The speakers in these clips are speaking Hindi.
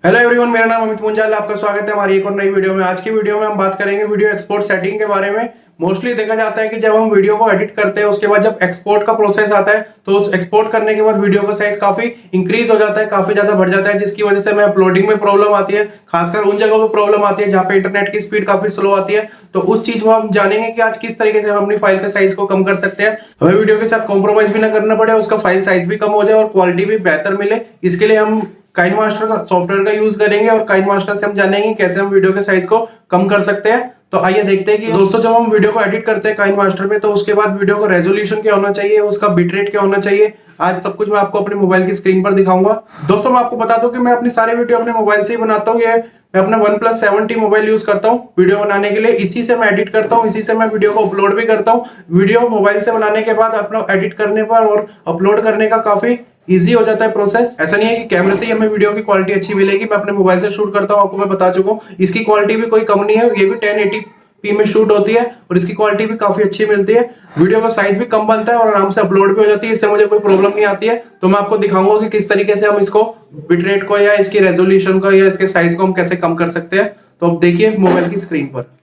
हेलो एवरीवन, मेरा नाम अमित मुंजाल, आपका स्वागत है हमारी एक और नई वीडियो में। आज की वीडियो में हम बात करेंगे वीडियो एक्सपोर्ट सेटिंग के बारे में। मोस्टली देखा जाता है कि जब हम वीडियो को एडिट करते हैं उसके बाद जब एक्सपोर्ट का प्रोसेस आता है तो उस एक्सपोर्ट करने के बाद वीडियो का साइज काफी इंक्रीज हो जाता है, काफी ज्यादा बढ़ जाता है, जिसकी वजह से हमें अपलोडिंग में प्रॉब्लम आती है। खासकर उन जगहों पर प्रॉब्लम आती है जहाँ पे इंटरनेट की स्पीड काफी स्लो आती है। तो उस चीज को हम जानेंगे कि आज किस तरीके से हम अपनी फाइल के साइज को कम कर सकते हैं, हमें वीडियो के साथ कॉम्प्रोमाइज भी ना करना पड़े, उसका फाइल साइज भी कम हो जाए और क्वालिटी भी बेहतर मिले। इसके लिए हम काइनमास्टर का सॉफ्टवेयर का यूज करेंगे और काइनमास्टर से हम जानेंगे कैसे हम वीडियो के साइज को कम कर सकते हैं। तो आइए देखते हैं कि दोस्तों जब हम वीडियो को एडिट करते हैं काइनमास्टर में तो उसके बाद वीडियो का रेजोल्यूशन क्या होना चाहिए, उसका बिटरेट क्या होना चाहिए, आज सब कुछ मैं आपको अपने मोबाइल की स्क्रीन पर दिखाऊंगा। दोस्तों मैं आपको बता दूं कि मैं अपनी सारे वीडियो अपने मोबाइल से ही बनाता हूँ। ये मैं अपना OnePlus 7T मोबाइल यूज करता हूँ वीडियो बनाने के लिए। इसी से मैं एडिट करता हूँ, इसी से मैं वीडियो को अपलोड भी करता हूँ। वीडियो मोबाइल से बनाने के बाद अपना एडिट करने पर और अपलोड करने का काफी इजी हो जाता है प्रोसेस। ऐसा नहीं है कि कैमरे से ही हमें वीडियो की क्वालिटी अच्छी मिलेगी। मैं अपने मोबाइल से शूट करता हूँ, आपको मैं बता चुका हूँ। इसकी क्वालिटी भी कोई कम नहीं है, ये भी 1080p में शूट होती है और इसकी क्वालिटी भी काफी अच्छी मिलती है। वीडियो का साइज भी कम बनता है और आराम से अपलोड भी हो जाती है, इससे मुझे कोई प्रॉब्लम नहीं आती है। तो मैं आपको दिखाऊंगा कि किस तरीके से हम इसको बिटरेट को या इसकी रेजोल्यूशन को या इसके साइज को हम कैसे कम कर सकते हैं। तो अब देखिए मोबाइल की स्क्रीन पर।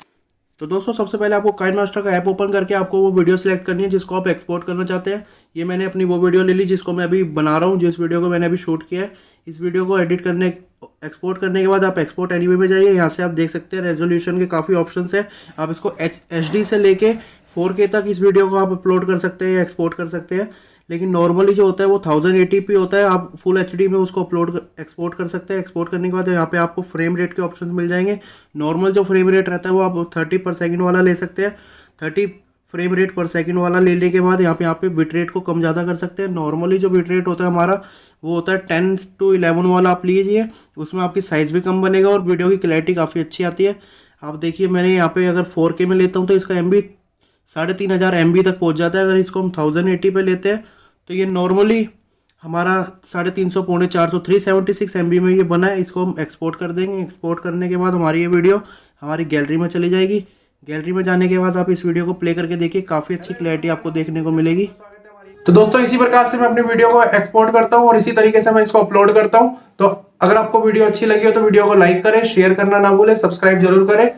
तो दोस्तों सबसे पहले आपको काइनमास्टर का ऐप ओपन करके आपको वो वीडियो सिलेक्ट करनी है जिसको आप एक्सपोर्ट करना चाहते हैं। ये मैंने अपनी वो वीडियो ले ली जिसको मैं अभी बना रहा हूँ, जिस वीडियो को मैंने अभी शूट किया है। इस वीडियो को एक्सपोर्ट करने के बाद आप एक्सपोर्ट एनीवे में जाइए। यहाँ से आप देख सकते हैं रेजोल्यूशन के काफ़ी ऑप्शंस है। आप इसको HD से लेके 4K तक इस वीडियो को आप अपलोड कर सकते हैं या एक्सपोर्ट कर सकते हैं। लेकिन नॉर्मली जो होता है वो 1080p होता है। आप फुल HD में उसको एक्सपोर्ट कर सकते हैं। एक्सपोर्ट करने के बाद यहाँ पे आपको फ्रेम रेट के ऑप्शंस मिल जाएंगे। नॉर्मल जो फ्रेम रेट रहता है वो आप 30 पर सेकंड वाला ले सकते हैं। 30 फ्रेम रेट पर सेकंड वाला लेने के बाद यहाँ पे बिट रेट को कम ज़्यादा कर सकते हैं। नॉर्मली जो बिट रेट होता है हमारा वो होता है 10 to 11 वाला आप लीजिए, उसमें आपकी साइज़ भी कम बनेगा और वीडियो की क्लैरिटी काफ़ी अच्छी आती है। आप देखिए मैंने यहाँ पे अगर 4K में लेता हूँ तो इसका MB 3500 MB तक पहुँच जाता है। अगर इसको हम 1080 पे लेते हैं तो ये नॉर्मली हमारा 350 पौने 400 376 MB में ये बना है। इसको हम एक्सपोर्ट कर देंगे। एक्सपोर्ट करने के बाद हमारी ये वीडियो हमारी गैलरी में चली जाएगी। गैलरी में जाने के बाद आप इस वीडियो को प्ले करके देखिए, काफ़ी अच्छी क्लैरिटी आपको देखने को मिलेगी। तो दोस्तों इसी प्रकार से मैं अपनी वीडियो को एक्सपोर्ट करता हूँ और इसी तरीके से मैं इसको अपलोड करता हूँ। तो अगर आपको वीडियो अच्छी लगी हो तो वीडियो को लाइक करें, शेयर करना ना भूलें, सब्सक्राइब जरूर करें।